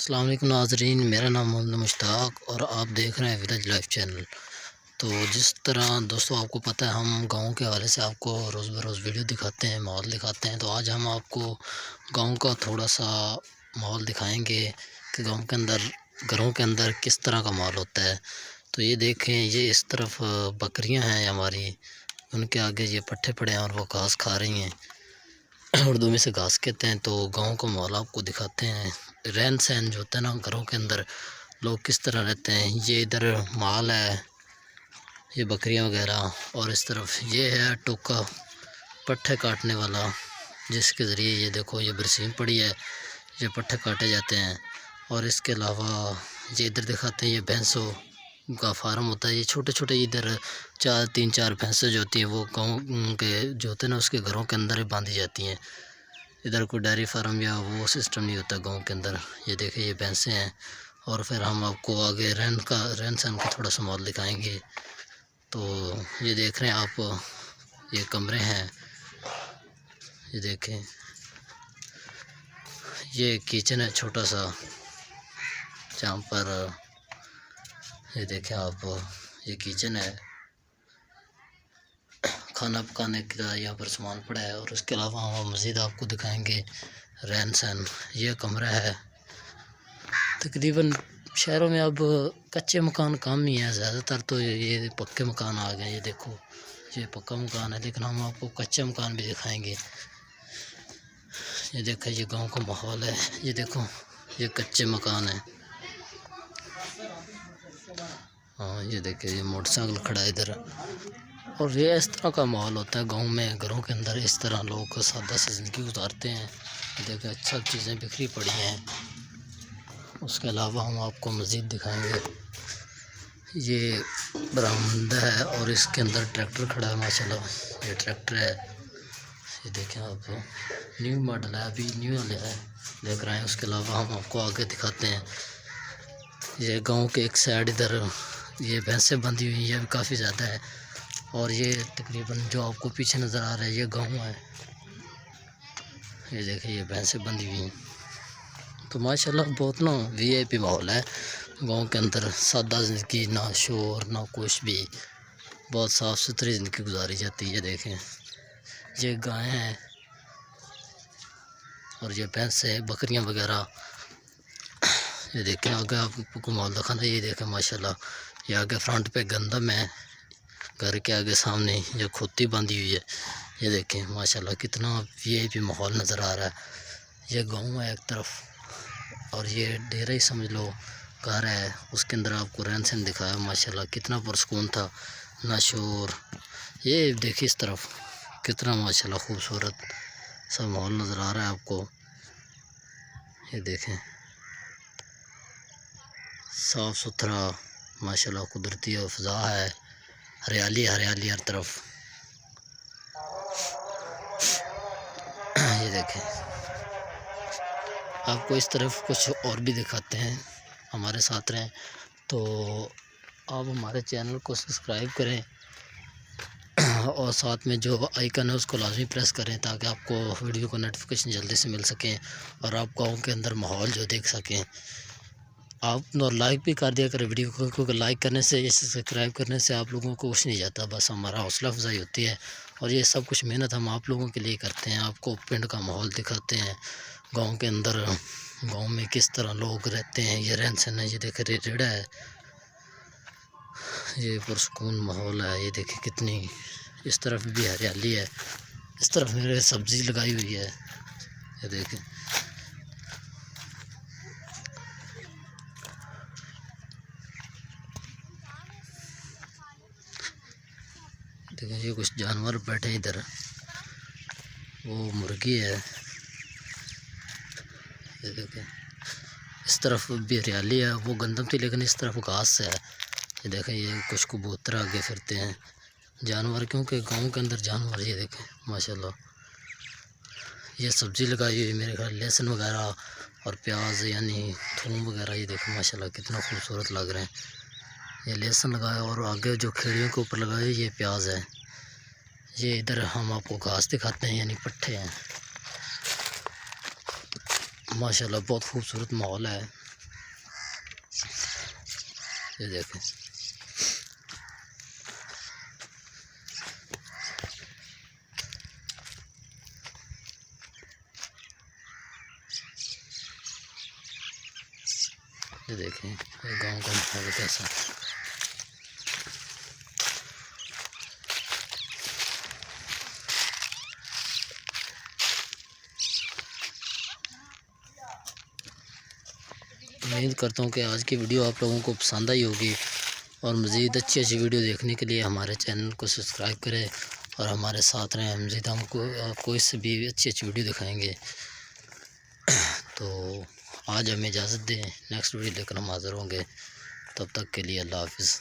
अस्सलाम वालेकुम नाज़रीन, मेरा नाम मोहम्मद मुश्ताक और आप देख रहे हैं विलेज लाइफ चैनल। तो जिस तरह दोस्तों आपको पता है हम गांव के हवाले से आपको रोज़ बरोज़ वीडियो दिखाते हैं, माहौल दिखाते हैं। तो आज हम आपको गांव का थोड़ा सा माहौल दिखाएंगे कि गांव के अंदर घरों के अंदर किस तरह का माहौल होता है। तो ये देखें, ये इस तरफ बकरियां हैं हमारी, उनके आगे ये पट्ठे पड़े हैं और वो घास खा रही हैं। उर्दू में से घास कहते हैं। तो गांव का माहौल आपको दिखाते हैं, रहन सहन जो होता है ना घरों के अंदर, लोग किस तरह रहते हैं। ये इधर माल है, ये बकरियां वगैरह, और इस तरफ ये है टोका पट्ठे काटने वाला, जिसके ज़रिए ये देखो ये बरसीम पड़ी है, ये पट्ठे काटे जाते हैं। और इसके अलावा ये इधर दिखाते हैं, ये भैंसों का फार्म होता है। ये छोटे छोटे इधर तीन चार भैंसें जो होती हैं वो गाँव के जो होते हैं ना उसके घरों के अंदर ही बांधी जाती हैं। इधर कोई डेयरी फार्म या वो सिस्टम नहीं होता गांव के अंदर। ये देखिए ये भैंसें हैं। और फिर हम आपको आगे रहन सहन का थोड़ा सा माहौल दिखाएंगे। तो ये देख रहे हैं आप, ये कमरे हैं, ये देखें, ये किचन है छोटा सा, जहाँ पर ये देखें आप, ये किचन है, खाना पकाने का यहाँ पर सामान पड़ा है। और उसके अलावा हम मज़ीद आपको दिखाएंगे रहन सहन। ये कमरा है। तकरीबन शहरों में अब कच्चे मकान कम ही हैं, ज़्यादातर तो ये पक्के मकान आ गए। ये देखो ये पक्का मकान है, लेकिन हम आपको कच्चे मकान भी दिखाएंगे। ये देखो ये गांव का माहौल है। ये देखो ये कच्चे मकान है। हाँ ये देखिए ये मोटरसाइकिल खड़ा है इधर। और ये इस तरह का माहौल होता है गांव में, घरों के अंदर इस तरह लोग सादा सी ज़िंदगी गुजारते हैं। देखिए सब चीज़ें बिखरी पड़ी हैं। उसके अलावा हम आपको मज़ीद दिखाएंगे, ये बरामदा है और इसके अंदर ट्रैक्टर खड़ा है माशाल्लाह। ये ट्रैक्टर है, ये देखें आप, न्यू मॉडल है, अभी न्यू है, देख रहे हैं। उसके अलावा हम आपको आगे दिखाते हैं, ये गांव के एक साइड इधर ये भैंसें बंधी हुई, ये भी काफ़ी ज़्यादा है। और ये तकरीबन जो आपको पीछे नज़र आ रहा है ये गाँव है। ये देखिए ये भैंसें बंधी हुई हैं। तो माशाल्लाह बहुत ना वीआईपी माहौल है गांव के अंदर, सादा ज़िंदगी, ना शोर ना कुछ भी, बहुत साफ़ सुथरी ज़िंदगी गुजारी जाती है। ये देखें ये गायें हैं और ये भैंसें बकरियां वगैरह। ये देखें आगे आपको माहौल दिखाना। ये देखें माशाल्लाह, ये आगे फ्रंट पे गंदम है, घर के आगे सामने जो खोती बांधी हुई है। ये देखें माशाल्लाह कितना वीआईपी माहौल नज़र आ रहा है। ये गाँव है एक तरफ और ये डेरा ही समझ लो, घर है, उसके अंदर आपको रहन सहन दिखाया माशाल्लाह कितना पुरस्कून था, ना शोर। ये देखिए इस तरफ कितना माशाल्लाह खूबसूरत सब माहौल नज़र आ रहा है आपको। ये देखें साफ़ सुथरा माशाल्लाह कुदरती फ़ज़ा है, हरियाली हरियाली हर तरफ। ये देखें आपको इस तरफ कुछ और भी दिखाते हैं, हमारे साथ रहें। तो आप हमारे चैनल को सब्सक्राइब करें और साथ में जो आइकन है उसको लाजमी प्रेस करें, ताकि आपको वीडियो को नोटिफिकेशन जल्दी से मिल सकें और आप गाँव के अंदर माहौल जो देख सकें। आप लाइक भी कर दिया करें वीडियो को, क्योंकि लाइक करने से, सब्सक्राइब करने से आप लोगों को कुछ नहीं जाता, बस हमारा हौसला अफजाई होती है। और ये सब कुछ मेहनत हम आप लोगों के लिए करते हैं, आपको पिंड का माहौल दिखाते हैं, गांव के अंदर गांव में किस तरह लोग रहते हैं, ये रहन सहन है। ये देखे रेड़ा है, ये पुरसकून माहौल है। ये देखे कितनी, इस तरफ भी हरियाली है, इस तरफ मेरे सब्ज़ी लगाई हुई है। ये देखें देखें ये कुछ जानवर बैठे इधर, वो मुर्गी है। ये देखें इस तरफ भी हरियाली है, वो गंदम थी लेकिन इस तरफ घास है। ये देखें ये कुछ कबूतर आगे फिरते हैं, जानवर, क्योंकि गांव के अंदर जानवर। ये देखें माशाल्लाह ये सब्ज़ी लगाई हुई, मेरे ख्याल लहसुन वगैरह और प्याज यानी थूम वगैरह। ये देखें माशाल्लाह कितना खूबसूरत लग रहे हैं। ये लहसुन लगाया और आगे जो खेड़ियों के ऊपर लगाए ये प्याज है। ये इधर हम आपको घास दिखाते हैं, यानी पट्ठे हैं। माशाल्लाह बहुत खूबसूरत माहौल है। ये देखें, ये देखें ये गांव का माहौल कैसा है। उम्मीद करता हूँ कि आज की वीडियो आप लोगों को पसंद आई होगी, और मज़ीद अच्छी वीडियो देखने के लिए हमारे चैनल को सब्सक्राइब करें और हमारे साथ रहें। मज़ीद हमको आपको इससे भी अच्छी वीडियो दिखाएंगे। तो आज हमें इजाज़त दें, नेक्स्ट वीडियो लेकर हम हाज़िर होंगे। तब तक के लिए अल्लाह हाफ़िज़।